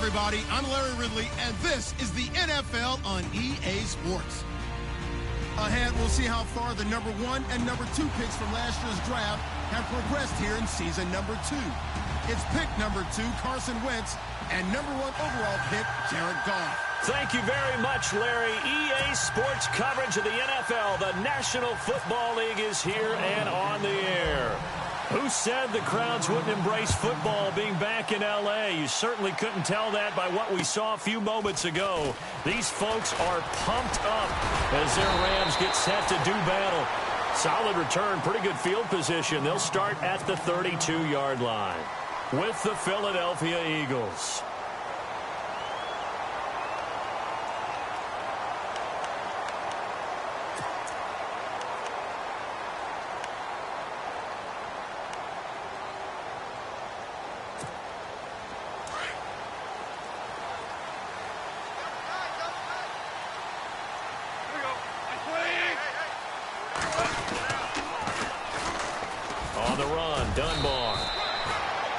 everybody. I'm Larry Ridley, and this is the NFL on EA Sports. Ahead, we'll see how far the number 1 and number 2 picks from last year's draft have progressed here in season number 2. It's pick number 2, Carson Wentz, and number 1 overall pick, Jared Goff. Thank you very much, Larry. EA Sports coverage of the NFL. The National Football League is here and on the air. Who said the crowds wouldn't embrace football being back in L.A.? You certainly couldn't tell that by what we saw a few moments ago. These folks are pumped up as their Rams get set to do battle. Solid return, pretty good field position. They'll start at the 32-yard line with the Philadelphia Eagles.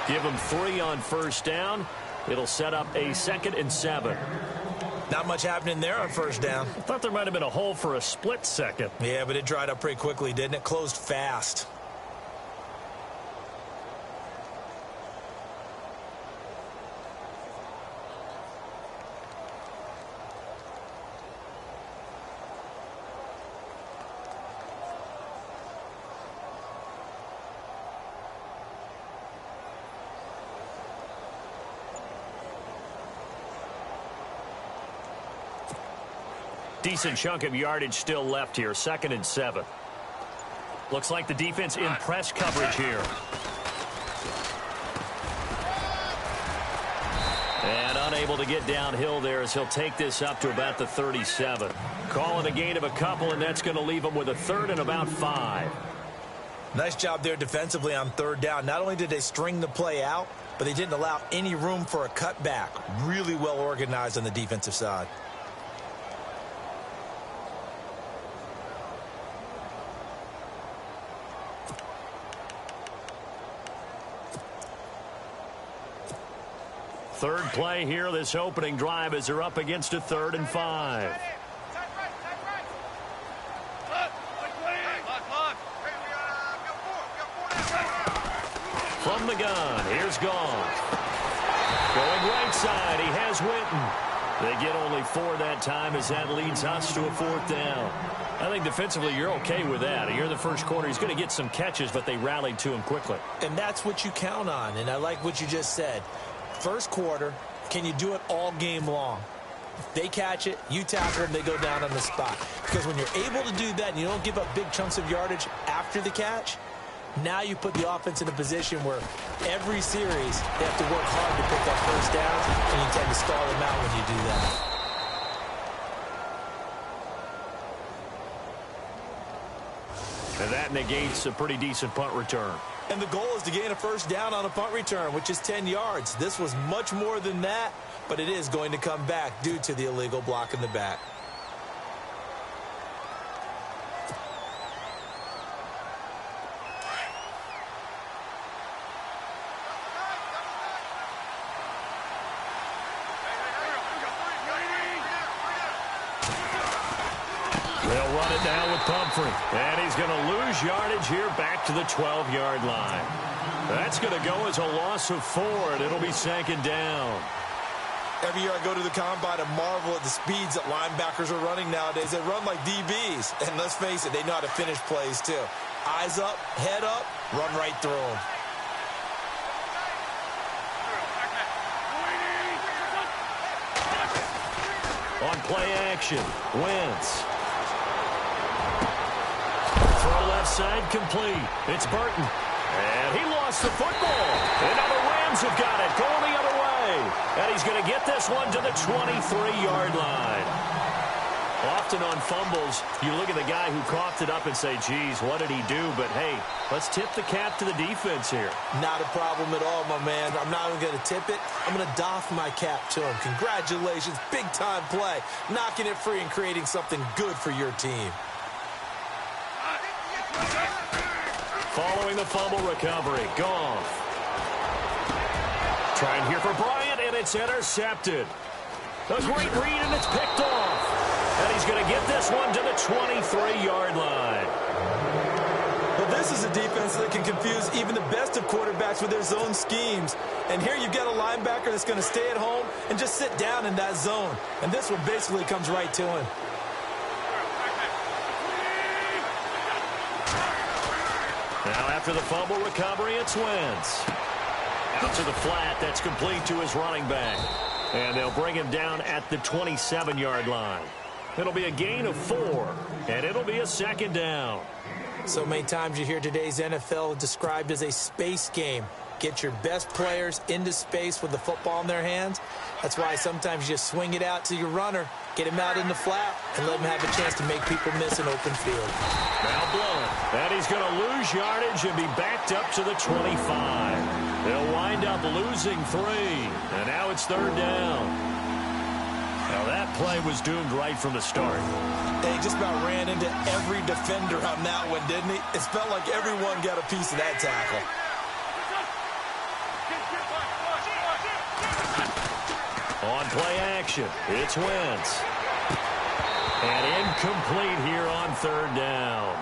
Give them 3 on first down. It'll set up a 2nd and 7. Not much happening there on first down. I thought there might have been a hole for a split second. Yeah, but it dried up pretty quickly, didn't it? Closed fast. Decent chunk of yardage still left here. 2nd and 7. Looks like the defense in press coverage here. And unable to get downhill there as he'll take this up to about the 37. Call it a gain of a couple, and that's going to leave him with a 3rd and about 5. Nice job there defensively on 3rd down. Not only did they string the play out, but they didn't allow any room for a cutback. Really well organized on the defensive side. Third play here, this opening drive, as they're up against a 3rd and 5. From the gun, here's Goff. Going right side, he has Witten. They get only 4 that time as that leads us to a 4th down. I think defensively you're okay with that. Here in the first quarter, he's going to get some catches, but they rallied to him quickly. And that's what you count on, and I like what you just said. First quarter, can you do it all game long? If they catch it, you tackle them, they go down on the spot. Because when you're able to do that and you don't give up big chunks of yardage after the catch, now you put the offense in a position where every series they have to work hard to pick up first downs, and you tend to stall them out when you do that. And that negates a pretty decent punt return. And the goal is to gain a first down on a punt return, which is 10 yards. This was much more than that, but it is going to come back due to the illegal block in the back. They'll run it down with Pumphrey. And he's going to lose yardage here back to the 12-yard line. That's going to go as a loss of 4, and it'll be 2nd down. Every year I go to the combine and marvel at the speeds that linebackers are running nowadays. They run like DBs. And let's face it, they know how to finish plays too. Eyes up, head up, run right through them. On play action, Wentz. Throw left side complete. It's Burton. And he lost the football. And now the Rams have got it. Going the other way. And he's going to get this one to the 23-yard line. Often on fumbles, you look at the guy who coughed it up and say, geez, what did he do? But, hey, let's tip the cap to the defense here. Not a problem at all, my man. I'm not even going to tip it. I'm going to doff my cap to him. Congratulations. Big-time play. Knocking it free and creating something good for your team. Following the fumble recovery, Goff. Trying here for Bryant, and it's intercepted. A great read, and it's picked off. And he's going to get this one to the 23-yard line. Well, this is a defense that can confuse even the best of quarterbacks with their zone schemes. And here you've got a linebacker that's going to stay at home and just sit down in that zone. And this one basically comes right to him. Now after the fumble recovery, it's Wentz. Out to the flat, that's complete to his running back. And they'll bring him down at the 27-yard line. It'll be a gain of 4, and it'll be a second down. So many times you hear today's NFL described as a space game. Get your best players into space with the football in their hands. That's why sometimes you just swing it out to your runner, get him out in the flat, and let him have a chance to make people miss an open field. Now Blunt, and he's going to lose yardage and be backed up to the 25. They'll wind up losing 3, and now it's third down. Now that play was doomed right from the start. He just about ran into every defender on that one, didn't he? It felt like everyone got a piece of that tackle. On play action, it's Wentz. And incomplete here on third down.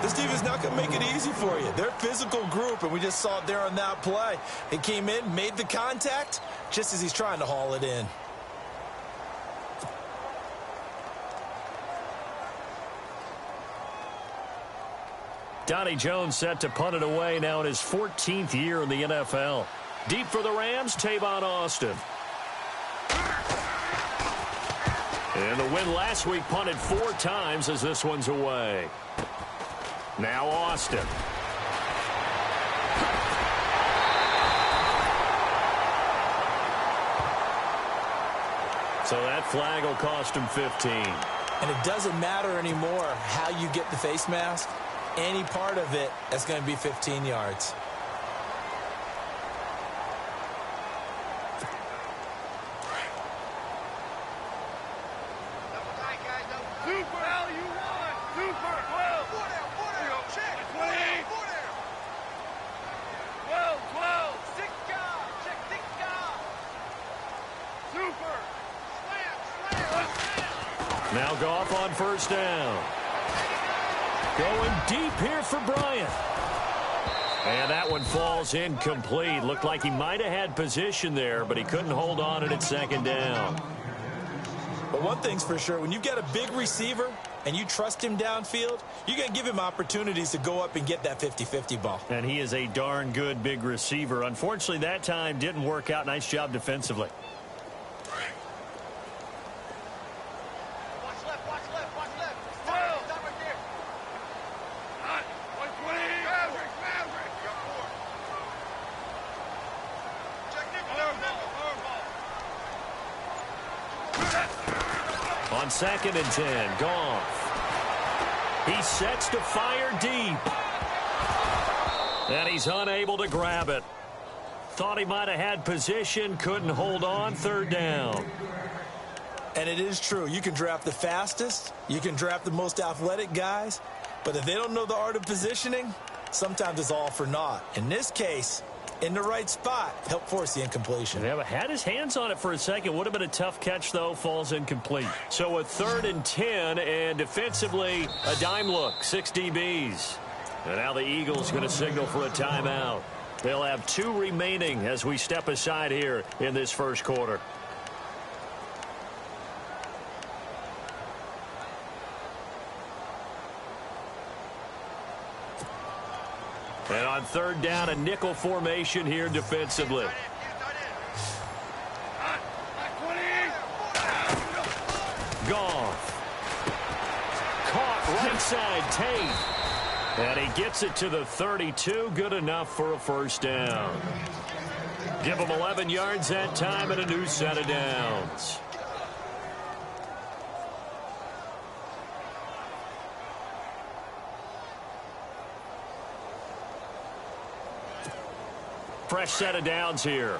This team is not going to make it easy for you. They're a physical group, and we just saw it there on that play. He came in, made the contact, just as he's trying to haul it in. Donnie Jones set to punt it away now in his 14th year in the NFL. Deep for the Rams, Tavon Austin. And the win last week punted 4 times as this one's away. Now Austin. So that flag will cost him 15. And it doesn't matter anymore how you get the face mask. Any part of it is going to be 15 yards. Now Goff on first down. Going deep here for Bryant. And that one falls incomplete. Looked like he might have had position there, but he couldn't hold on and it's second down. But one thing's for sure, when you've got a big receiver and you trust him downfield, you're going to give him opportunities to go up and get that 50-50 ball. And he is a darn good big receiver. Unfortunately, that time didn't work out. Nice job defensively. On 2nd and 10, Goff. He sets to fire deep. And he's unable to grab it. Thought he might have had position, couldn't hold on, third down. And it is true. You can draft the fastest, you can draft the most athletic guys, but if they don't know the art of positioning, sometimes it's all for naught. In this case, in the right spot, help force the incompletion. Yeah, but had his hands on it for a second. Would have been a tough catch, though. Falls incomplete. So a 3rd and 10, and defensively, a dime look. 6 DBs. And now the Eagles going to signal for a timeout. They'll have 2 remaining as we step aside here in this first quarter. And on 3rd down, a nickel formation here defensively. Goff. Caught right side, Tate. And he gets it to the 32. Good enough for a first down. Give him 11 yards that time and a new set of downs. Fresh set of downs here.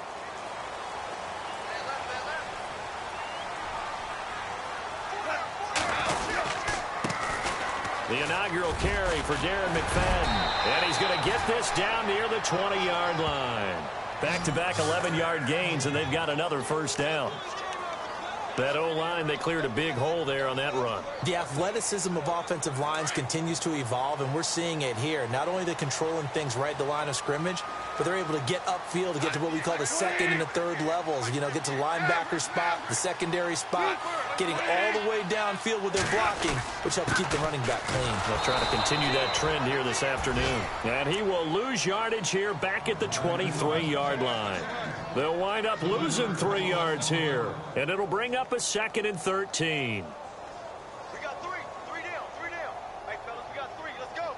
The inaugural carry for Darren McFadden. And he's going to get this down near the 20-yard line. Back-to-back 11-yard gains, and they've got another first down. That O-line, they cleared a big hole there on that run. The athleticism of offensive lines continues to evolve, and we're seeing it here. Not only they're controlling things right at the line of scrimmage, but they're able to get upfield to get to what we call the second and the third levels. You know, get to the linebacker spot, the secondary spot, getting all the way downfield with their blocking, which helps keep the running back clean. They'll try to continue that trend here this afternoon. And he will lose yardage here back at the 23-yard line. They'll wind up losing 3 yards here, and it'll bring up a 2nd and 13. We got three down. Hey, fellas, we got 3. Let's go.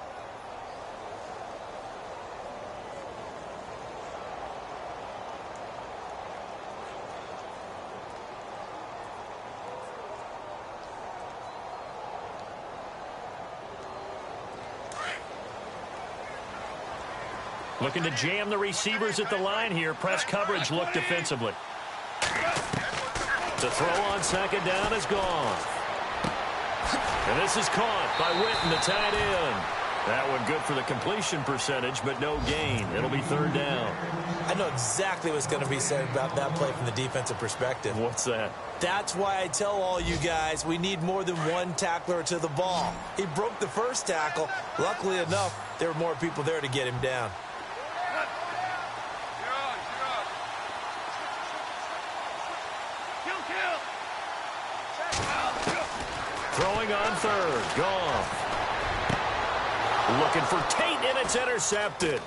Looking to jam the receivers at the line here. Press coverage look defensively. The throw on 2nd down is gone. And this is caught by Witten, the tight end. That one good for the completion percentage, but no gain. It'll be 3rd down. I know exactly what's going to be said about that play from the defensive perspective. What's that? That's why I tell all you guys we need more than one tackler to the ball. He broke the first tackle. Luckily enough, there were more people there to get him down. Throwing on 3rd. Goff. Looking for Tate, and it's intercepted.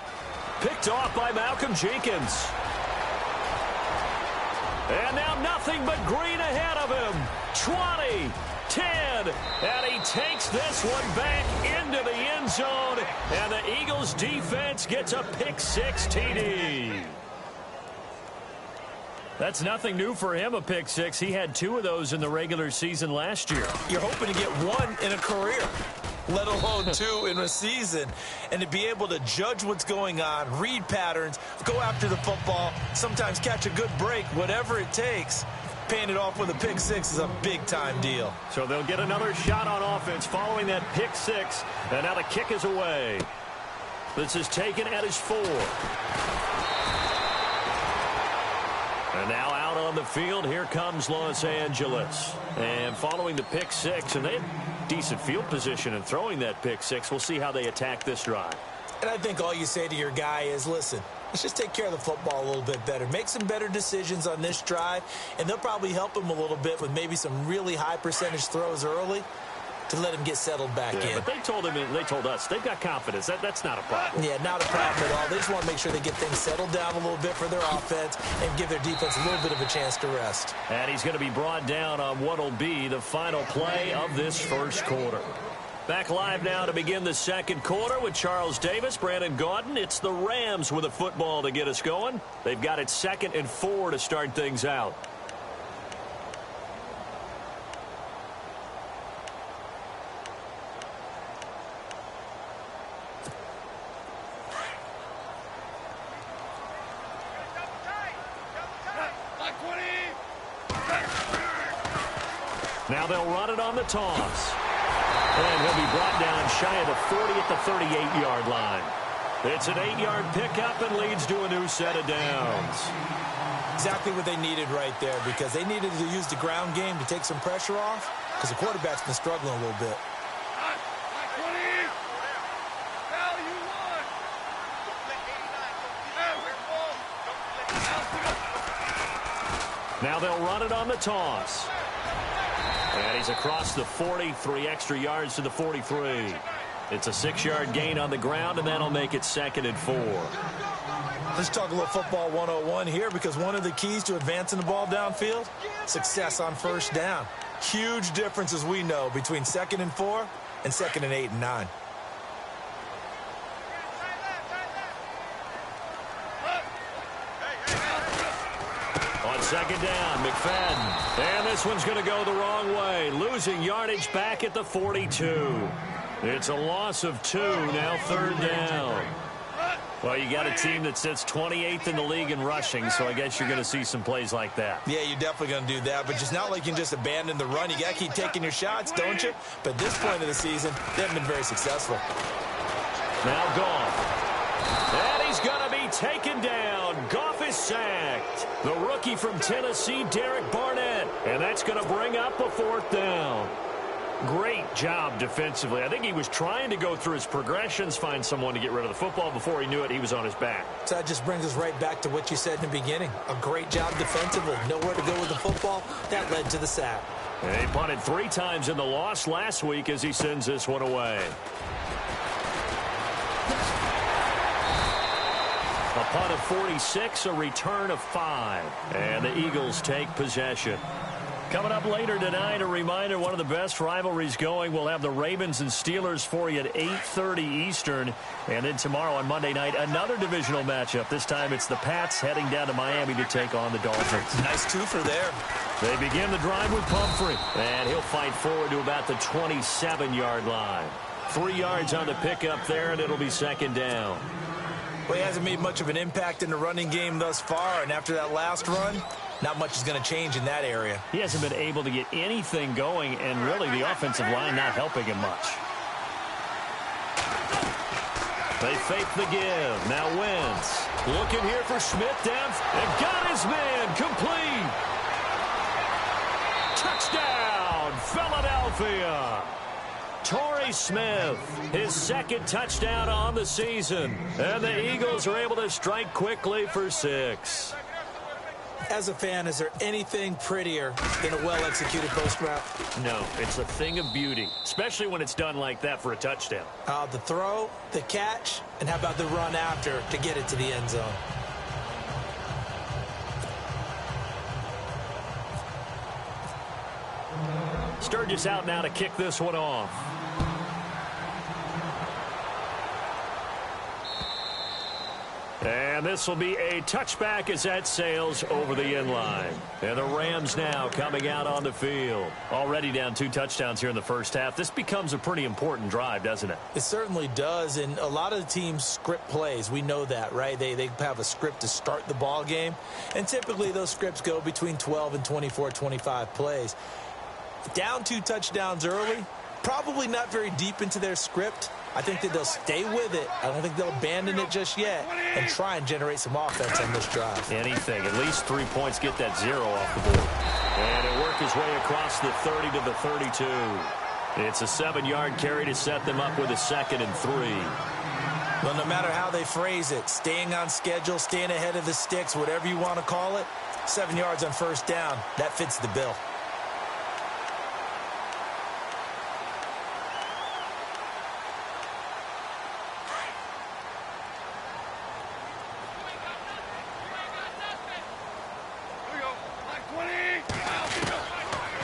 Picked off by Malcolm Jenkins. And now nothing but green ahead of him. 20, 10, and he takes this one back into the end zone. And the Eagles defense gets a pick-6 TD. That's nothing new for him, a pick-6. He had 2 of those in the regular season last year. You're hoping to get 1 in a career, let alone 2 in a season. And to be able to judge what's going on, read patterns, go after the football, sometimes catch a good break, whatever it takes, paying it off with a pick-6 is a big-time deal. So they'll get another shot on offense following that pick-6. And now the kick is away. This is taken at his 4. And now out on the field, here comes Los Angeles. And following the pick-6, and they had decent field position in throwing that pick-6. We'll see how they attack this drive. And I think all you say to your guy is, listen, let's just take care of the football a little bit better. Make some better decisions on this drive, and they'll probably help him a little bit with maybe some really high percentage throws early to let him get settled back in. But they told us they've got confidence. That's not a problem. Yeah, not a problem at all. They just want to make sure they get things settled down a little bit for their offense and give their defense a little bit of a chance to rest. And he's going to be brought down on what will be the final play of this first quarter. Back live now to begin the second quarter with Charles Davis, Brandon Gaudin. It's the Rams with a football to get us going. They've got it 2nd and 4 to start things out. Now they'll run it on the toss. And he'll be brought down shy of the 40 at the 38-yard line. It's an 8-yard pickup and leads to a new set of downs. Exactly what they needed right there, because they needed to use the ground game to take some pressure off, because the quarterback's been struggling a little bit. Now they'll run it on the toss. And he's across the 40, 3 extra yards to the 43. It's a 6-yard gain on the ground, and that'll make it 2nd and 4. Let's talk a little football 101 here, because one of the keys to advancing the ball downfield, success on first down. Huge difference, as we know, between 2nd and 4 and 2nd and 8 and 9. On 2nd down, McFadden. And this one's going to go the wrong way. Losing yardage back at the 42. It's a loss of 2, now 3rd down. Well, you got a team that sits 28th in the league in rushing, so I guess you're going to see some plays like that. Yeah, you're definitely going to do that, but just not like you can just abandon the run. You got to keep taking your shots, don't you? But at this point of the season, they haven't been very successful. Now Goff. And he's going to be taken down. Goff is sacked. The rookie from Tennessee, Derek Barnett. And that's going to bring up a fourth down. Great job defensively. I think he was trying to go through his progressions, find someone to get rid of the football. Before he knew it, he was on his back. So that just brings us right back to what you said in the beginning. A great job defensively. Nowhere to go with the football. That led to the sack. And he punted 3 times in the loss last week as he sends this one away. A punt of 46, a return of 5. And the Eagles take possession. Coming up later tonight, a reminder, one of the best rivalries going. We'll have the Ravens and Steelers for you at 8:30 Eastern. And then tomorrow on Monday night, another divisional matchup. This time it's the Pats heading down to Miami to take on the Dolphins. Nice twofer there. They begin the drive with Pumphrey. And he'll fight forward to about the 27-yard line. 3 yards on the pickup there, and it'll be second down. Well, he hasn't made much of an impact in the running game thus far. And after that last run, not much is going to change in that area. He hasn't been able to get anything going, and really the offensive line not helping him much. They fake the give. Now Wentz looking here for Smith down. And got his man complete. Touchdown, Philadelphia. Torrey Smith, his second touchdown on the season. And the Eagles are able to strike quickly for 6. As a fan, is there anything prettier than a well-executed post route? No, it's a thing of beauty, especially when it's done like that for a touchdown. The throw, the catch, and how about the run after to get it to the end zone? Sturgis out now to kick this one off. And this will be a touchback as that sails over the end line. And the Rams now coming out on the field. Already down 2 touchdowns here in the first half. This becomes a pretty important drive, doesn't it? It certainly does. And a lot of the teams script plays. We know that, right? They have a script to start the ball game. And typically those scripts go between 12 and 24, 25 plays. Down 2 touchdowns early. Probably not very deep into their script. I think that they'll stay with it. I don't think they'll abandon it just yet and try and generate some offense on this drive. Anything. At least 3 points, get that 0 off the board. And it worked his way across the 30 to the 32. It's a 7-yard carry to set them up with a 2nd and 3. Well, no matter how they phrase it, staying on schedule, staying ahead of the sticks, whatever you want to call it, 7 yards on first down, that fits the bill.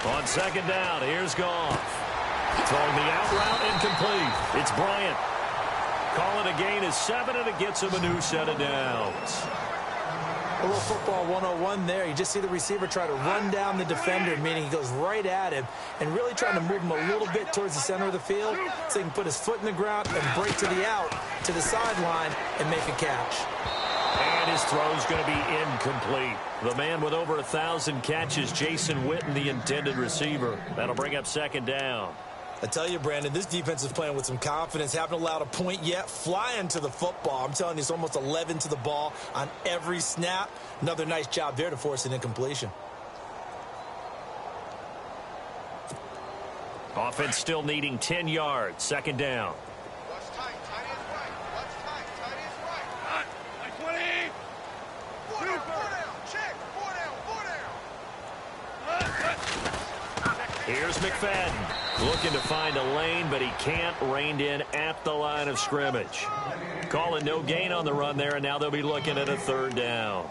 On second down, here's Goff. Throwing the out route, incomplete. It's Bryant. Call it a gain of 7, and it gets him a new set of downs. A little football 101 there. You just see the receiver try to run down the defender, meaning he goes right at him and really trying to move him a little bit towards the center of the field so he can put his foot in the ground and break to the out, to the sideline, and make a catch. And his throw's going to be incomplete. The man with over 1,000 catches, Jason Witten, the intended receiver. That'll bring up second down. I tell you, Brandon, this defense is playing with some confidence. Haven't allowed a point yet. Flying to the football. I'm telling you, it's almost 11 to the ball on every snap. Another nice job there to force an incompletion. Offense still needing 10 yards. Second down. Watch tight. Tight is right. Watch tight. Tight is right. Like 20. 4 down. 4 down. Check. 4 down. 4 down. Here's McFadden. Looking to find a lane, but he can't. Reined in at the line of scrimmage. Calling no gain on the run there, and now they'll be looking at a 3rd down.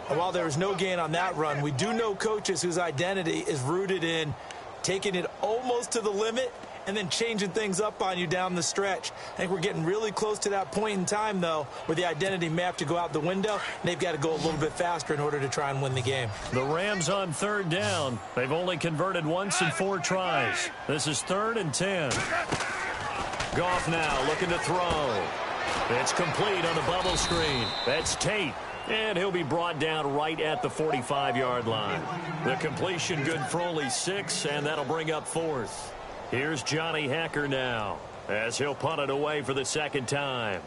And while there was no gain on that run, we do know coaches whose identity is rooted in taking it almost to the limit and then changing things up on you down the stretch. I think we're getting really close to that point in time, though, where the identity may have to go out the window, and they've got to go a little bit faster in order to try and win the game. The Rams on 3rd down. They've only converted once in 4 tries. This is 3rd and 10. Goff now looking to throw. It's complete on the bubble screen. That's Tate. And he'll be brought down right at the 45-yard line. The completion good for only 6, and that'll bring up 4th. Here's Johnny Hekker now as he'll punt it away for the 2nd time.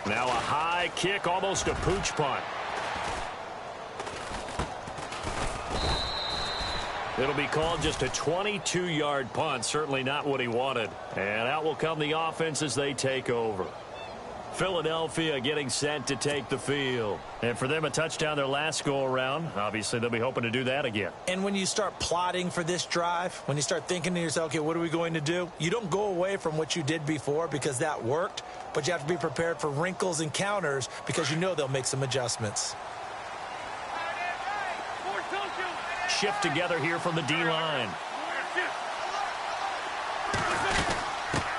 Now a high kick, almost a pooch punt. It'll be called just a 22-yard punt. Certainly not what he wanted. And out will come the offense as they take over. Philadelphia getting set to take the field. And for them, a touchdown their last go-around. Obviously, they'll be hoping to do that again. And when you start plotting for this drive, when you start thinking to yourself, okay, what are we going to do? You don't go away from what you did before because that worked, but you have to be prepared for wrinkles and counters because you know they'll make some adjustments. Shift together here from the D-line.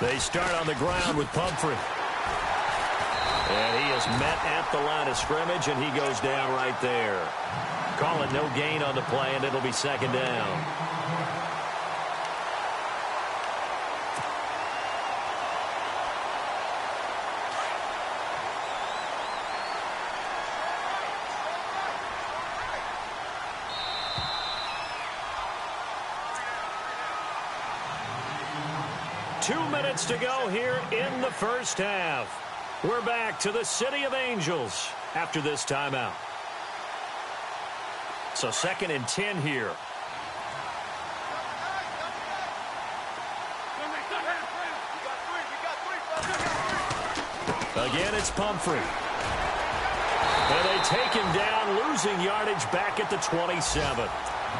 They start on the ground with Pumphrey. And he is met at the line of scrimmage, and he goes down right there. Call it no gain on the play, and it'll be second down. To go here in the first half. We're back to the City of Angels after this timeout. So 2nd and 10 here. Again, it's Pumphrey. And they take him down, losing yardage back at the 27.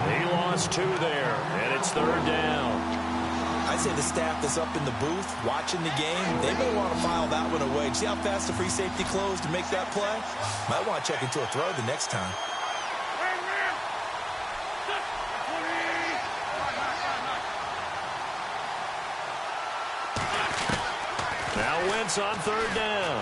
He lost 2 there, and it's 3rd down. I'd say the staff that's up in the booth watching the game, they may want to file that one away. See how fast the free safety closed to make that play? Might want to check into a throw the next time. Now Wentz on 3rd down.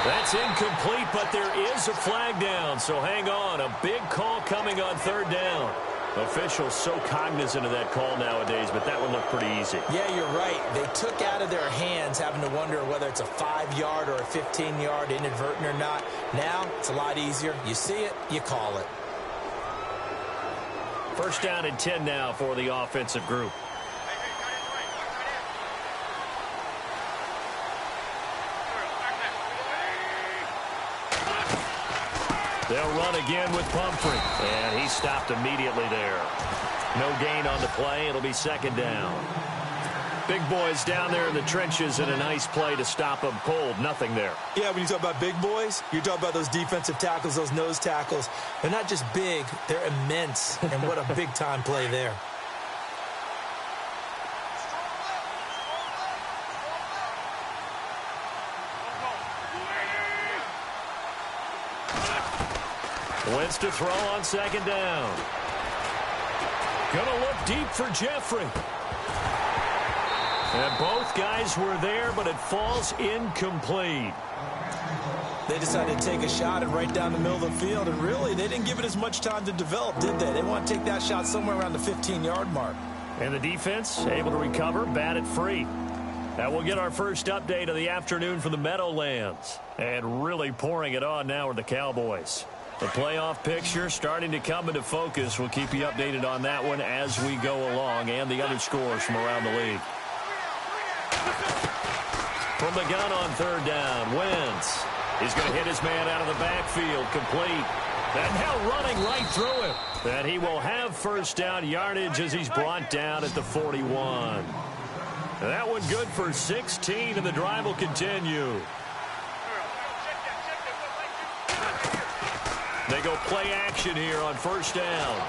That's incomplete, but there is a flag down, so hang on. A big call coming on 3rd down. Officials so cognizant of that call nowadays, but that one looked pretty easy. Yeah, you're right. They took out of their hands having to wonder whether it's a 5-yard or a 15-yard inadvertent or not. Now, it's a lot easier. You see it, you call it. 1st down and 10 now for the offensive group. They'll run again with Pumphrey. And he stopped immediately there. No gain on the play. It'll be 2nd down. Big boys down there in the trenches and a nice play to stop them cold. Nothing there. Yeah, when you talk about big boys, you're talking about those defensive tackles, those nose tackles. They're not just big, they're immense. And what a big-time play there. Wentz to throw on 2nd down. Gonna look deep for Jeffrey. And both guys were there, but it falls incomplete. They decided to take a shot and right down the middle of the field, and really, they didn't give it as much time to develop, did they? They want to take that shot somewhere around the 15-yard mark. And the defense able to recover, bat it free. Now we'll get our first update of the afternoon from the Meadowlands. And really pouring it on now are the Cowboys. The playoff picture starting to come into focus. We'll keep you updated on that one as we go along, and the other scores from around the league. From the gun on 3rd down, Wentz. He's going to hit his man out of the backfield, complete. And now running right through him. And he will have 1st down yardage as he's brought down at the 41. And that one good for 16, and the drive will continue. They go play action here on 1st down.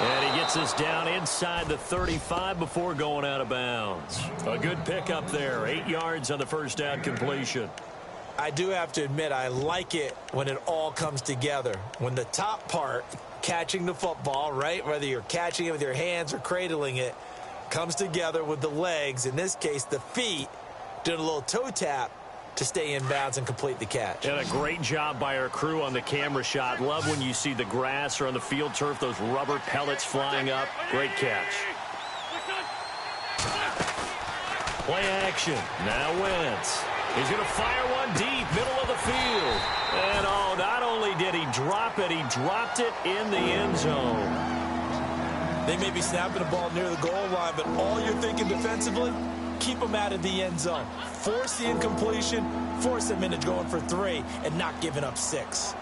And he gets us down inside the 35 before going out of bounds. A good pickup there. 8 yards on the 1st down completion. I do have to admit, I like it when it all comes together. When the top part, catching the football, right, whether you're catching it with your hands or cradling it, comes together with the legs, in this case the feet, doing a little toe tap to stay in bounds and complete the catch. And a great job by our crew on the camera shot. Love when you see the grass or on the field turf, those rubber pellets flying up. Great catch. Play action. Now Wentz. He's going to fire one deep, middle of the field. And oh, not only did he drop it, he dropped it in the end zone. They may be snapping the ball near the goal line, but all you're thinking defensively, keep them out of the end zone. Force the incompletion, force them into going for 3, and not giving up 6.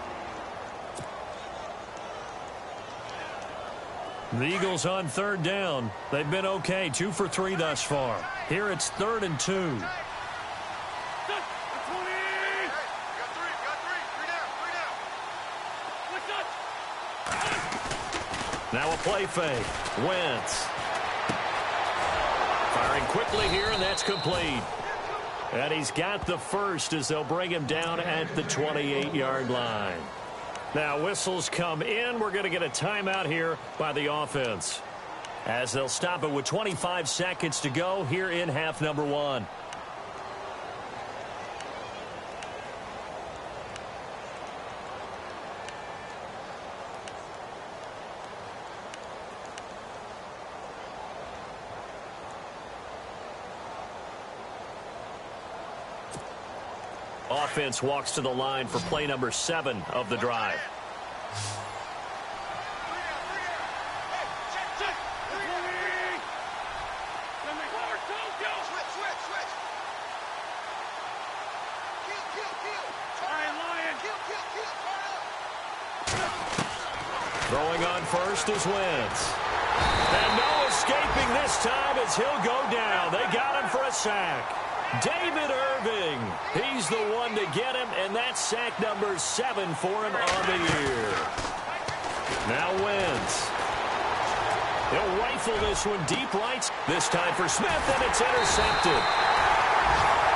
The Eagles on third down. They've been okay, 2 for 3 thus far. Here it's 3rd and 2. Now a play fake. Wentz. Firing quickly here, and that's complete. And he's got the first as they'll bring him down at the 28-yard line. Now whistles come in. We're going to get a timeout here by the offense, as they'll stop it with 25 seconds to go here in half number 1. Offense walks to the line for play number 7 of the drive. Throwing on first is Wentz. And no escaping this time as he'll go down. They got him for a sack. David Irving, he's the one to get him, and that's sack number 7 for him on the year. Now Wentz. He'll rifle this one deep right. This time for Smith, and it's intercepted.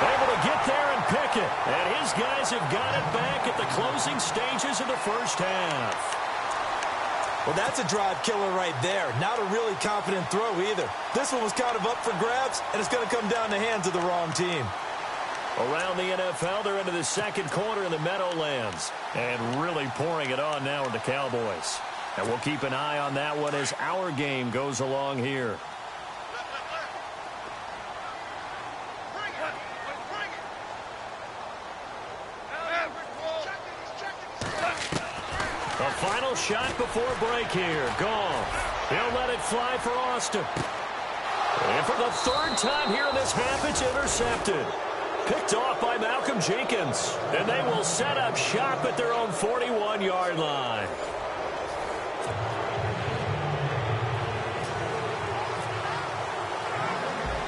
Able to get there and pick it. And his guys have got it back at the closing stages of the first half. Well, that's a drive killer right there. Not a really confident throw either. This one was kind of up for grabs, and it's going to come down the hands of the wrong team. Around the NFL, they're into the second quarter in the Meadowlands. And really pouring it on now with the Cowboys. And we'll keep an eye on that one as our game goes along here. A final shot before break here. Goff. He'll let it fly for Austin. And for the 3rd time here in this half, it's intercepted. Picked off by Malcolm Jenkins. And they will set up shop at their own 41-yard line.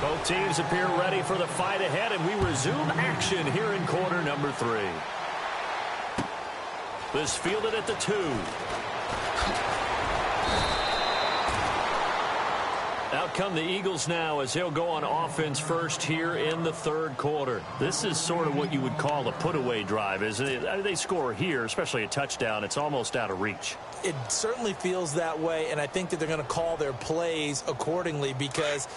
Both teams appear ready for the fight ahead, and we resume action here in quarter number 3. This fielded at the 2. Out come the Eagles now as they'll go on offense first here in the 3rd quarter. This is sort of what you would call a put-away drive, isn't it? They score here, especially a touchdown. It's almost out of reach. It certainly feels that way, and I think that they're going to call their plays accordingly because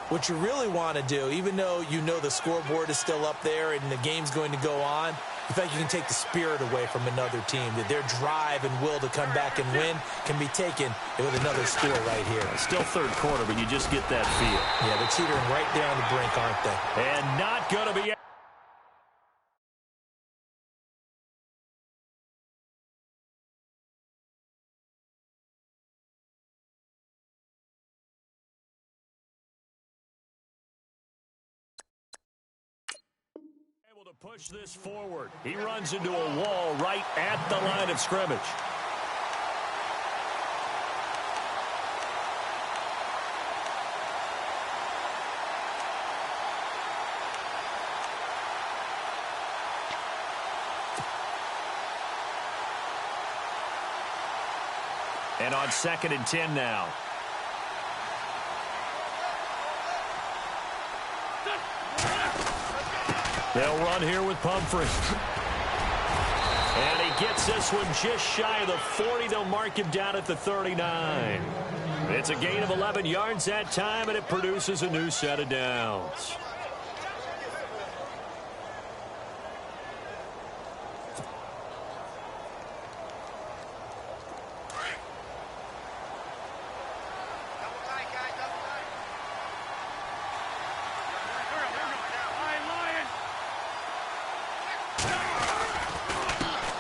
what you really want to do, even though you know the scoreboard is still up there and the game's going to go on, in fact, you can take the spirit away from another team. That their drive and will to come back and win can be taken with another score right here. Still 3rd quarter, but you just get that feel. Yeah, they're teetering right there on the brink, aren't they? And not going to be... to push this forward. He runs into a wall right at the line of scrimmage. And on 2nd and 10 now. They'll run here with Pumphrey. And he gets this one just shy of the 40. They'll mark him down at the 39. It's a gain of 11 yards that time, and it produces a new set of downs.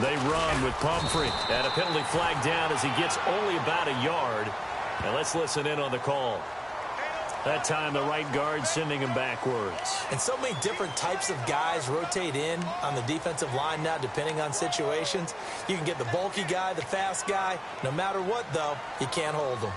They run with Pumphrey, and a penalty flag down as he gets only about a yard. And let's listen in on the call. That time the right guard sending him backwards. And so many different types of guys rotate in on the defensive line now, depending on situations. You can get the bulky guy, the fast guy. No matter what, though, you can't hold them.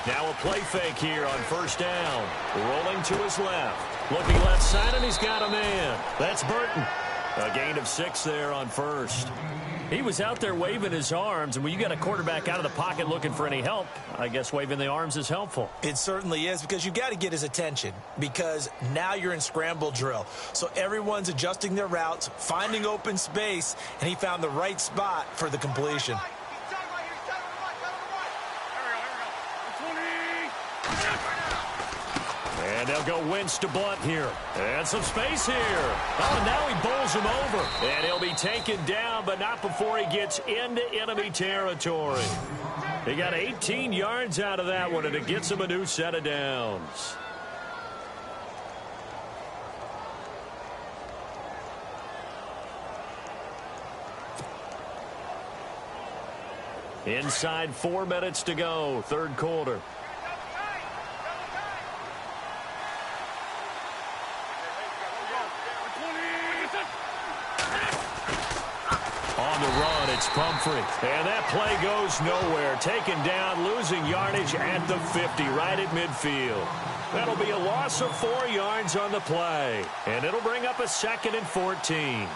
Now a play fake here on first down. Rolling to his left. Looking left side, and he's got a man. That's Burton. A gain of 6 there on first. He was out there waving his arms, and when you got a quarterback out of the pocket looking for any help, I guess waving the arms is helpful. It certainly is, because you've got to get his attention, because now you're in scramble drill. So everyone's adjusting their routes, finding open space, and he found the right spot for the completion. And they'll go Wentz to Blunt here. And some space here. Oh, and now he bowls him over. And he'll be taken down, but not before he gets into enemy territory. He got 18 yards out of that one, and it gets him a new set of downs. Inside 4 minutes to go, third quarter. On the run, it's Pumphrey. And that play goes nowhere. Taken down, losing yardage at the 50, right at midfield. That'll be a loss of 4 yards on the play. And it'll bring up a 2nd and 14.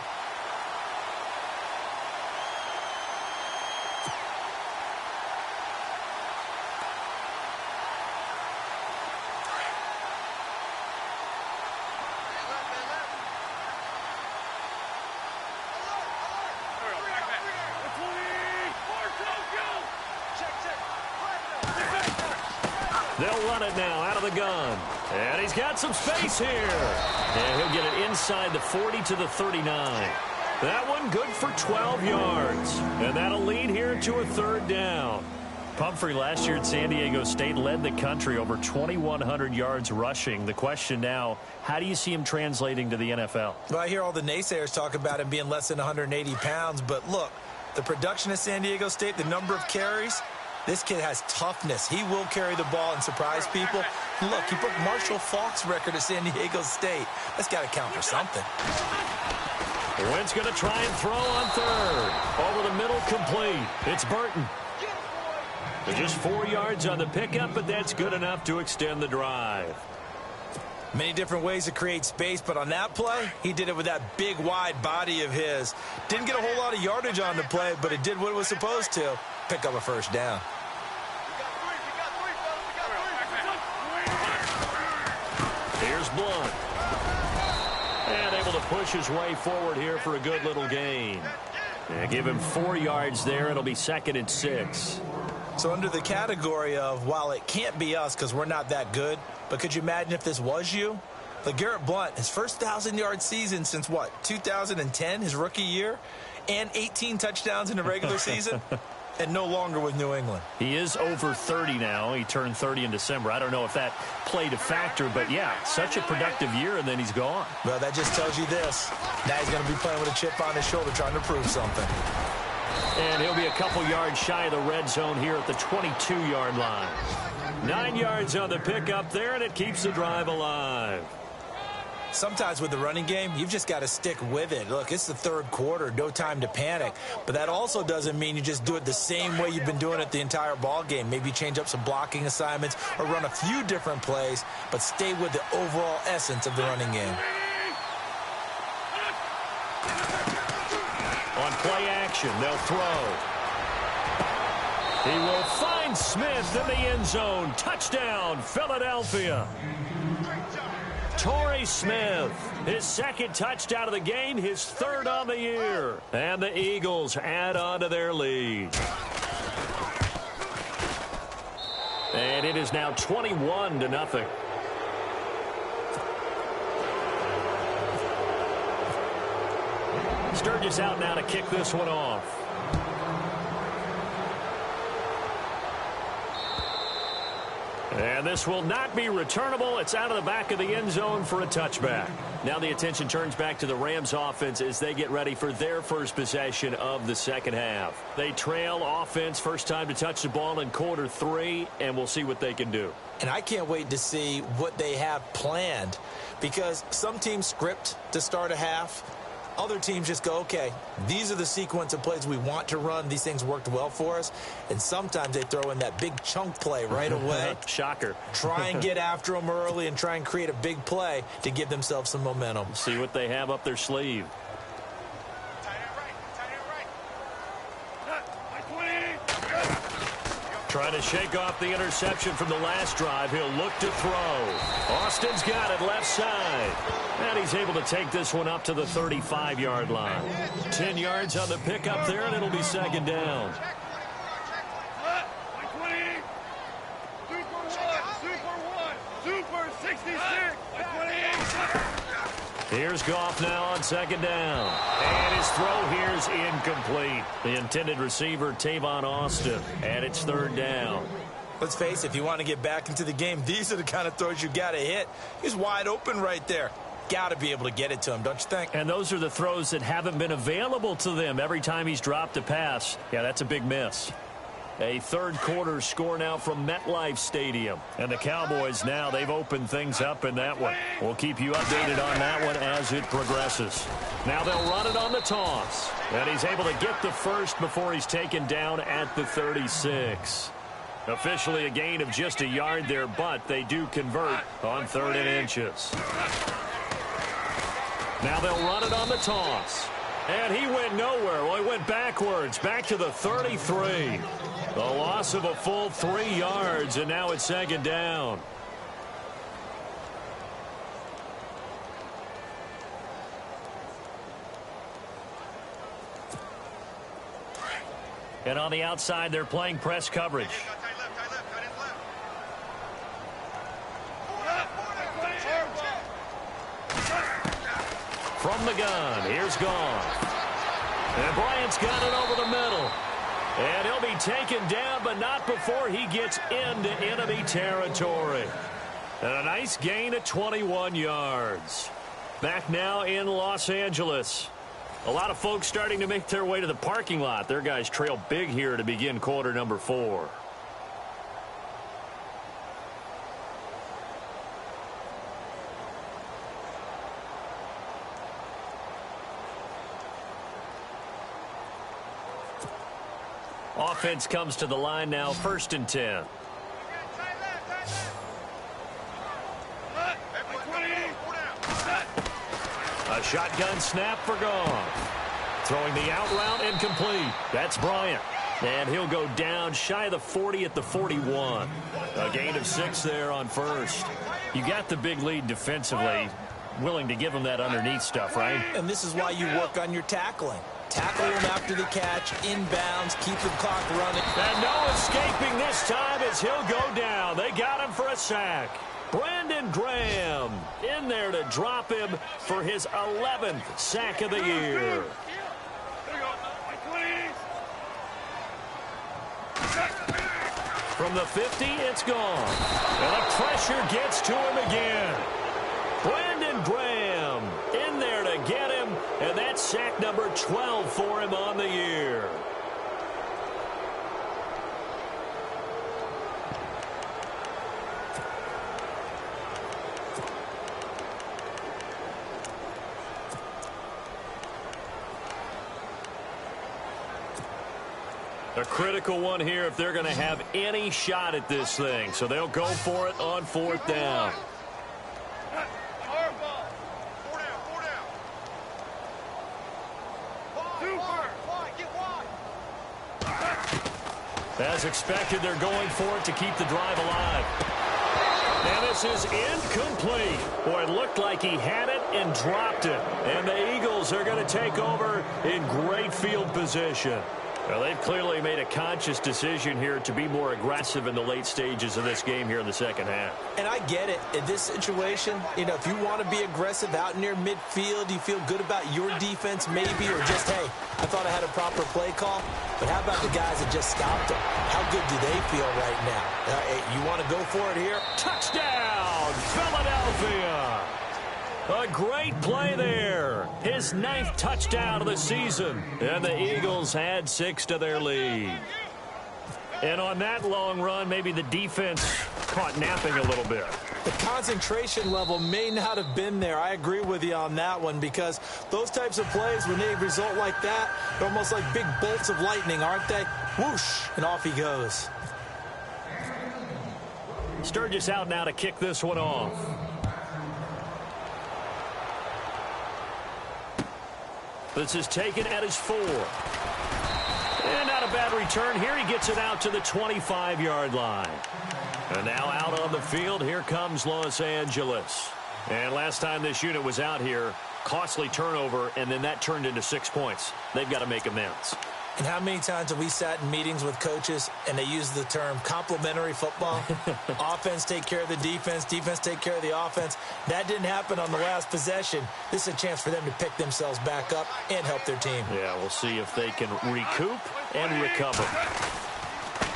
They'll run it now out of the gun. And he's got some space here. And he'll get it inside the 40 to the 39. That one good for 12 yards. And that'll lead here to a third down. Pumphrey last year at San Diego State led the country over 2,100 yards rushing. The question now, how do you see him translating to the NFL? Well, I hear all the naysayers talk about him being less than 180 pounds. But look, the production at San Diego State, the number of carries, this kid has toughness. He will carry the ball and surprise people. Look, he broke Marshall Faulk's record at San Diego State. That's got to count for something. Wentz going to try and throw on third. Over the middle, complete. It's Burton. Just 4 yards on the pickup, but that's good enough to extend the drive. Many different ways to create space, but on that play, he did it with that big, wide body of his. Didn't get a whole lot of yardage on the play, but it did what it was supposed to. Pick up a first down. Here's Blunt. And able to push his way forward here for a good little gain. And give him 4 yards there. It'll be 2nd and 6. So under the category of, while it can't be us because we're not that good, but could you imagine if this was you? LeGarrette Blunt, his first 1,000-yard season since, what, 2010, his rookie year? And 18 touchdowns in the regular season? And no longer with New England. He is over 30 now. He turned 30 in December. I don't know if that played a factor, but yeah, such a productive year, and then he's gone. Well, that just tells you this. Now he's going to be playing with a chip on his shoulder trying to prove something. And he'll be a couple yards shy of the red zone here at the 22-yard line. 9 yards on the pickup there, and it keeps the drive alive. Sometimes with the running game, you've just got to stick with it. Look, it's the third quarter, no time to panic. But that also doesn't mean you just do it the same way you've been doing it the entire ball game. Maybe change up some blocking assignments or run a few different plays, but stay with the overall essence of the running game. On play action, they'll throw. He will find Smith in the end zone. Touchdown, Philadelphia. Torrey Smith, his 2nd touchdown of the game, his 3rd on the year. And the Eagles add on to their lead. And it is now 21-0. Sturgis out now to kick this one off. And this will not be returnable. It's out of the back of the end zone for a touchback. Now the attention turns back to the Rams offense as they get ready for their first possession of the second half. They trail offense, first time to touch the ball in quarter 3, and we'll see what they can do. And I can't wait to see what they have planned, because some teams script to start a half. Other teams just go, okay, these are the sequence of plays we want to run. These things worked well for us. And sometimes they throw in that big chunk play right away. Shocker. Try and get after them early and try and create a big play to give themselves some momentum. See what they have up their sleeve. Trying to shake off the interception from the last drive. He'll look to throw. Austin's got it left side. And he's able to take this one up to the 35-yard line. 10 yards on the pickup there, and it'll be second down. Super 66. Here's Goff now on second down. And his throw here is incomplete. The intended receiver, Tavon Austin. And it's third down. Let's face it, if you want to get back into the game, these are the kind of throws you got to hit. He's wide open right there. Got to be able to get it to him, don't you think? And those are the throws that haven't been available to them every time he's dropped a pass. Yeah, that's a big miss. A third quarter score now from MetLife Stadium. And the Cowboys now, they've opened things up in that one. We'll keep you updated on that one as it progresses. Now they'll run it on the toss. And he's able to get the first before he's taken down at the 36. Officially a gain of just a yard there, but they do convert on 3rd and inches. Now they'll run it on the toss. And he went nowhere. Well, he went backwards, back to the 33. The loss of a full 3 yards, and now it's second down. And on the outside, they're playing press coverage. From the gun, here's Goff. And Bryant's got it over the middle. And he'll be taken down, but not before he gets into enemy territory. And a nice gain of 21 yards. Back now in Los Angeles. A lot of folks starting to make their way to the parking lot. Their guys trail big here to begin quarter number 4. Offense comes to the line now, 1st and 10. A shotgun snap for Goff. Throwing the out route incomplete. That's Bryant. And he'll go down shy of the 40 at the 41. A gain of 6 there on 1st. You got the big lead defensively. Willing to give him that underneath stuff, right? And this is why you work on your tackling. Tackle him after the catch, inbounds, keep the clock running. And no escaping this time as he'll go down. They got him for a sack. Brandon Graham in there to drop him for his 11th sack of the year. From the 50, it's gone. And the pressure gets to him again. Brandon Graham in there to get him, and that's sack number 12 for him on the year. A critical one here if they're going to have any shot at this thing. So they'll go for it on 4th down. As expected, they're going for it to keep the drive alive. And this is incomplete. Boy, it looked like he had it and dropped it. And the Eagles are going to take over in great field position. Well, they've clearly made a conscious decision here to be more aggressive in the late stages of this game here in the second half. And I get it. In this situation, if you want to be aggressive out near midfield, you feel good about your defense maybe, or just, hey, I thought I had a proper play call. But how about the guys that just stopped them? How good do they feel right now? You want to go for it here? Touchdown, Philadelphia! A great play there. His 9th touchdown of the season. And the Eagles add 6 to their lead. And on that long run, maybe the defense caught napping a little bit. The concentration level may not have been there. I agree with you on that one, because those types of plays, when they result like that, they're almost like big bolts of lightning, aren't they? Whoosh, and off he goes. Sturgis out now to kick this one off. This is taken at his 4. And not a bad return here. He gets it out to the 25-yard line. And now out on the field, here comes Los Angeles. And last time this unit was out here, costly turnover, and then that turned into 6 points. They've got to make amends. And how many times have we sat in meetings with coaches and they use the term complementary football? Offense take care of the defense, defense take care of the offense. That didn't happen on the last possession. This is a chance for them to pick themselves back up and help their team. Yeah, we'll see if they can recoup and recover.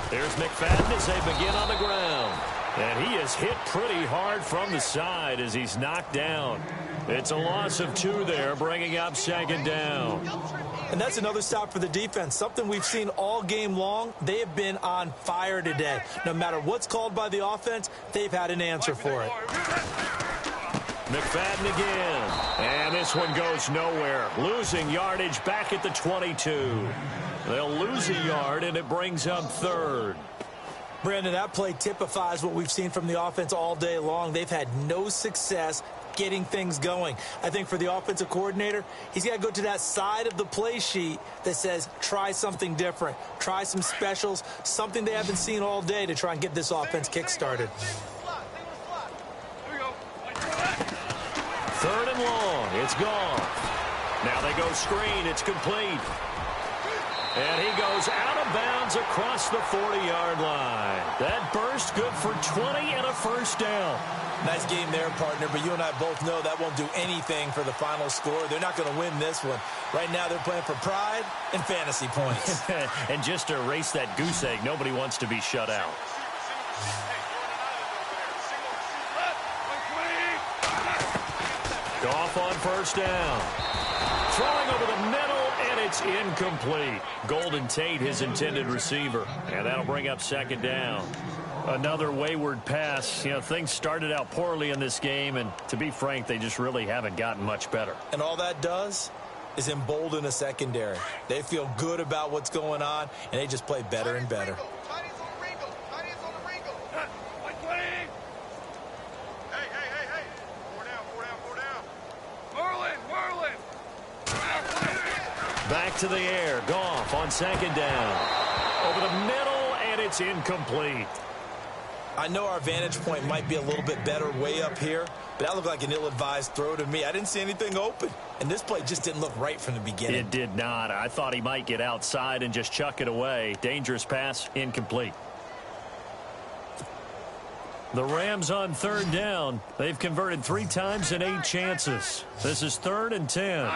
There's McFadden as they begin on the ground. And he is hit pretty hard from the side as he's knocked down. It's a loss of 2 there, bringing up 2nd down. And that's another stop for the defense. Something we've seen all game long. They have been on fire today. No matter what's called by the offense, they've had an answer for it. McFadden again. And this one goes nowhere. Losing yardage back at the 22. They'll lose a yard, and it brings up 3rd. Brandon, that play typifies what we've seen from the offense all day long. They've had no success getting things going. I think for the offensive coordinator, he's got to go to that side of the play sheet that says try something different, try some specials, something they haven't seen all day to try and get this offense kick-started. 3rd and long. It's gone. Now they go screen. It's complete. And he goes out of bounds across the 40-yard line. That burst good for 20 and a 1st down. Nice game there, partner, but you and I both know that won't do anything for the final score. They're not going to win this one. Right now they're playing for pride and fantasy points. And just to erase that goose egg, nobody wants to be shut out. Goff on 1st down. Throwing over the middle, and it's incomplete. Golden Tate, his intended receiver. And that'll bring up 2nd down. Another wayward pass. Things started out poorly in this game, and to be frank, they just really haven't gotten much better. And all that does is embolden a secondary. They feel good about what's going on, and they just play better and better. Back to the air. Goff on 2nd down. Over the middle, and it's incomplete. I know our vantage point might be a little bit better way up here, but that looked like an ill-advised throw to me. I didn't see anything open, and this play just didn't look right from the beginning. It did not. I thought he might get outside and just chuck it away. Dangerous pass, incomplete. The Rams on 3rd down. They've converted 3 times in 8 chances. This is 3rd and 10.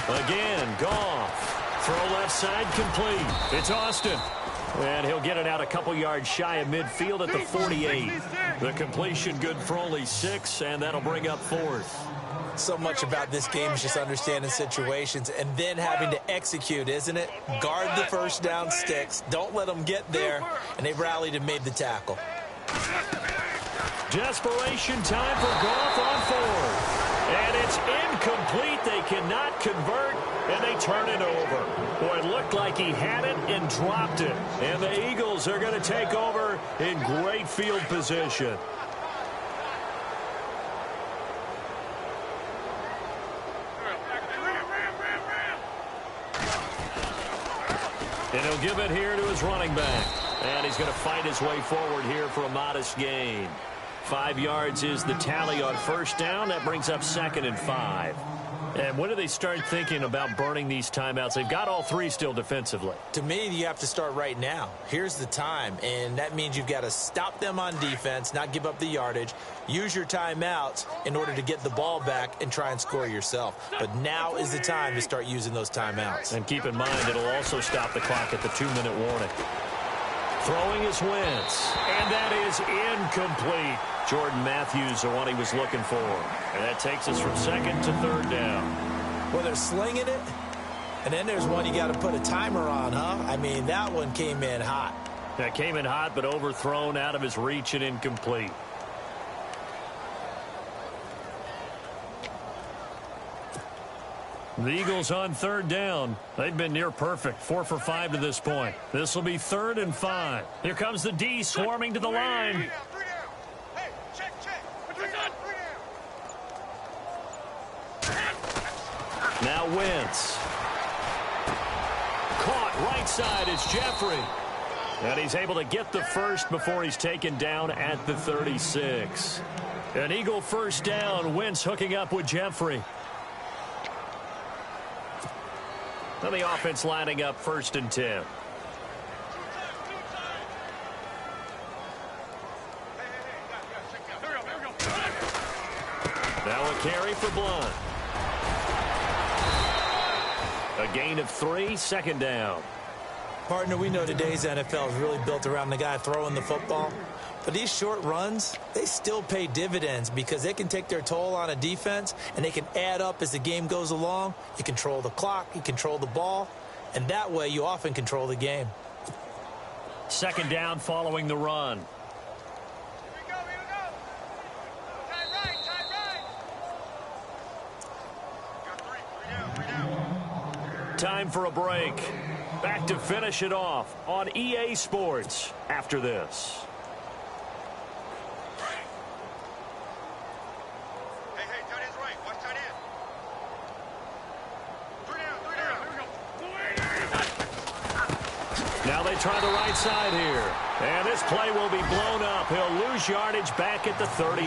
Again, Goff. Throw left side complete. It's Austin. And he'll get it out a couple yards shy of midfield at the 48. The completion good for only 6, and that'll bring up 4th. So much about this game is just understanding situations and then having to execute, isn't it? Guard the 1st down sticks. Don't let them get there. And they rallied and made the tackle. Desperation time for Goff on 4th. And it's incomplete. They cannot convert, and they turn it over. Boy, it looked like he had it and dropped it. And the Eagles are going to take over in great field position. And he'll give it here to his running back. And he's going to fight his way forward here for a modest gain. 5 yards is the tally on 1st down. That brings up 2nd and 5. And when do they start thinking about burning these timeouts? They've got all three still defensively. To me, you have to start right now. Here's the time, and that means you've got to stop them on defense, not give up the yardage, use your timeouts in order to get the ball back and try and score yourself. But now is the time to start using those timeouts. And keep in mind, it'll also stop the clock at the 2-minute warning. Throwing is Wentz, and that is incomplete. Jordan Matthews, the one he was looking for. And that takes us from second to third down. Well, they're slinging it, and then there's one you got to put a timer on, huh? I mean, that one came in hot. That came in hot, but overthrown, out of his reach, and incomplete. The Eagles on third down. They've been near perfect. 4 for 5 to this point. This will be 3rd and 5. Here comes the D swarming to the line. Now Wentz. Caught right side is Jeffrey. And he's able to get the first before he's taken down at the 36. An Eagle first down. Wentz hooking up with Jeffrey. Now the offense lining up 1st and 10. Now a carry for Blunt. A gain of 3, 2nd down. Partner, we know today's NFL is really built around the guy throwing the football. But these short runs, they still pay dividends because they can take their toll on a defense and they can add up as the game goes along. You control the clock, you control the ball, and that way you often control the game. 2nd down following the run. Time for a break. Back to finish it off on EA Sports after this. Now they try the right side here. And this play will be blown up. He'll lose yardage back at the 38.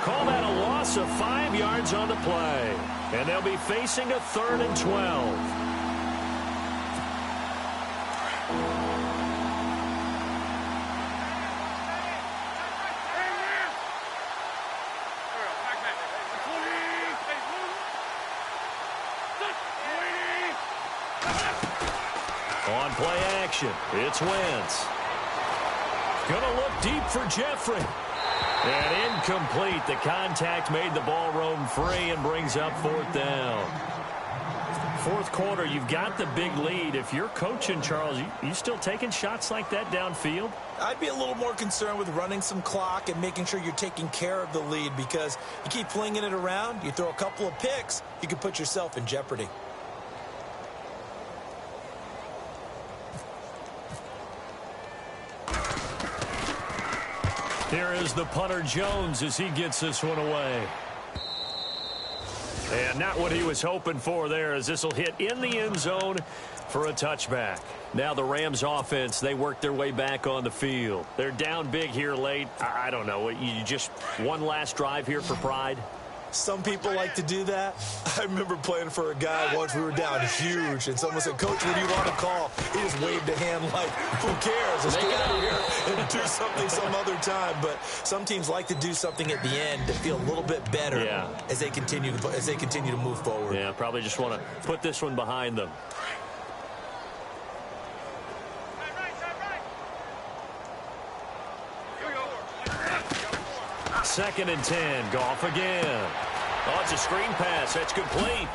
Call that a loss of 5 yards on the play. And they'll be facing a 3rd and 12. On play action, it's Wentz. Gonna look deep for Jeffrey. And incomplete. The contact made the ball roam free and brings up 4th down. 4th quarter, you've got the big lead. If you're coaching, Charles, you still taking shots like that downfield? I'd be a little more concerned with running some clock and making sure you're taking care of the lead because you keep flinging it around, you throw a couple of picks, you could put yourself in jeopardy. Here is the punter Jones as he gets this one away. And not what he was hoping for there as this will hit in the end zone for a touchback. Now the Rams offense, they work their way back on the field. They're down big here late. I don't know. You just one last drive here for pride? Some people like to do that. I remember playing for a guy once. We were down huge, and someone said, "Coach, what do you want to call?" He just waved a hand like, "Who cares? Let's get out of here and do something some other time." But some teams like to do something at the end to feel a little bit better as they continue to move forward. Yeah, probably just want to put this one behind them. Second and 10. Goff again. Oh, it's a screen pass. That's complete.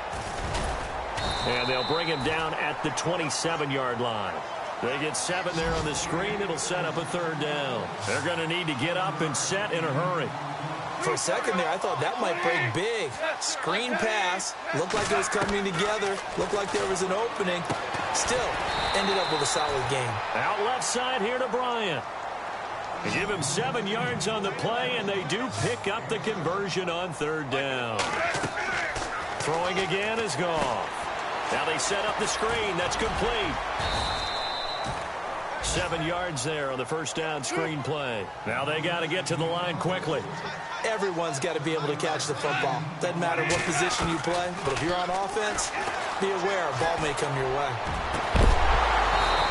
And they'll bring him down at the 27-yard line. They get 7 there on the screen. It'll set up a 3rd down. They're going to need to get up and set in a hurry. For a second there, I thought that might break big. Screen pass. Looked like it was coming together. Looked like there was an opening. Still, ended up with a solid game. Out left side here to Bryant. They give him 7 yards on the play, and they do pick up the conversion on 3rd down. Throwing again is Goff. Now they set up the screen. That's complete. 7 yards there on the first down screen play. Now they got to get to the line quickly. Everyone's got to be able to catch the football. Doesn't matter what position you play, but if you're on offense, be aware a ball may come your way.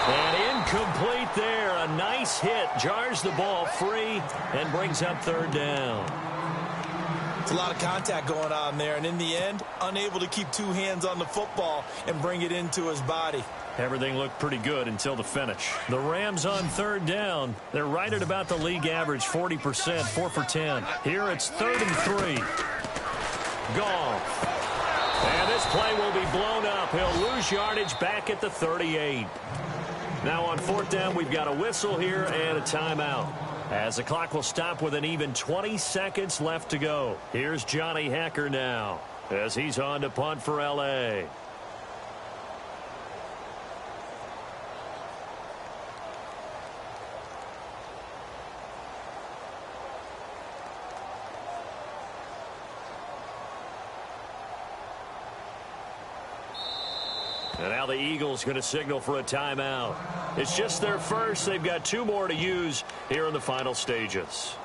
And incomplete there. A nice hit. Jars the ball free and brings up third down. It's a lot of contact going on there, and in the end, unable to keep two hands on the football and bring it into his body. Everything looked pretty good until the finish. The Rams on third down. They're right at about the league average, 40%, 4 for 10. Here it's 3rd and 3. Goff. And this play will be blown up. He'll lose yardage back at the 38. Now on 4th down, we've got a whistle here and a timeout, as the clock will stop with an even 20 seconds left to go. Here's Johnny Hekker now as he's on to punt for L.A. And now the Eagles going to signal for a timeout. It's just their first. They've got 2 more to use here in the final stages.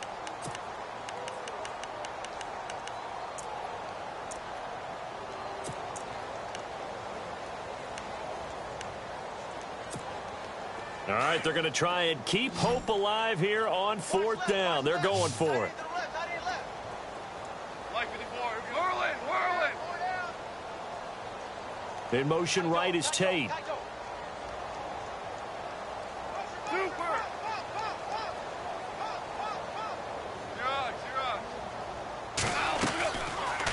All right, they're going to try and keep hope alive here on 4th down. They're going for it. In motion right is Tate.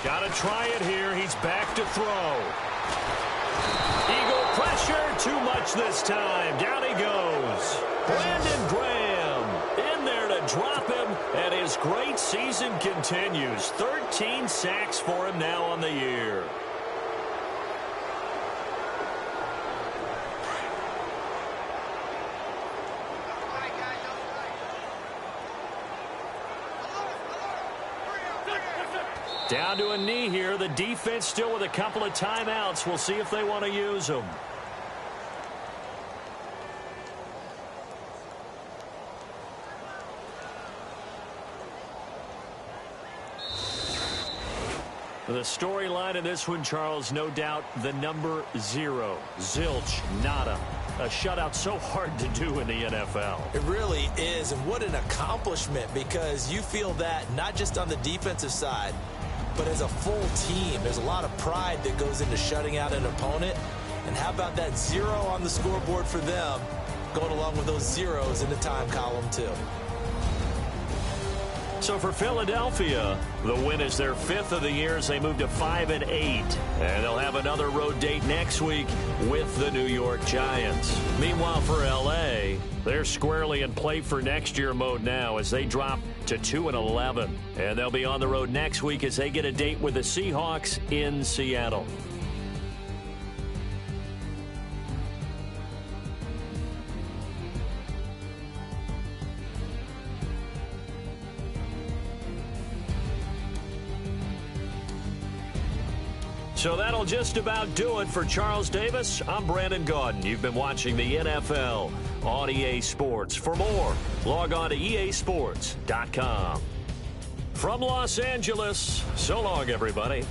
Got to try it here. He's back to throw. Eagle pressure. Too much this time. Down he goes. Brandon Graham in there to drop him, and his great season continues. 13 sacks for him now on the year. Down to a knee here. The defense still with a couple of timeouts. We'll see if they want to use them. The storyline in this one, Charles, no doubt the number 0. Zilch, nada. A shutout so hard to do in the NFL. It really is, and what an accomplishment, because you feel that not just on the defensive side, but as a full team. There's a lot of pride that goes into shutting out an opponent. And how about that 0 on the scoreboard for them, going along with those zeros in the time column too. So for Philadelphia, the win is their 5th of the year as they move to 5-8. And they'll have another road date next week with the New York Giants. Meanwhile, for L.A., they're squarely in play for next year mode now as they drop to 2-11. And they'll be on the road next week as they get a date with the Seahawks in Seattle. So that'll just about do it for Charles Davis. I'm Brandon Gaudin. You've been watching the NFL on EA Sports. For more, log on to easports.com. From Los Angeles, so long, everybody.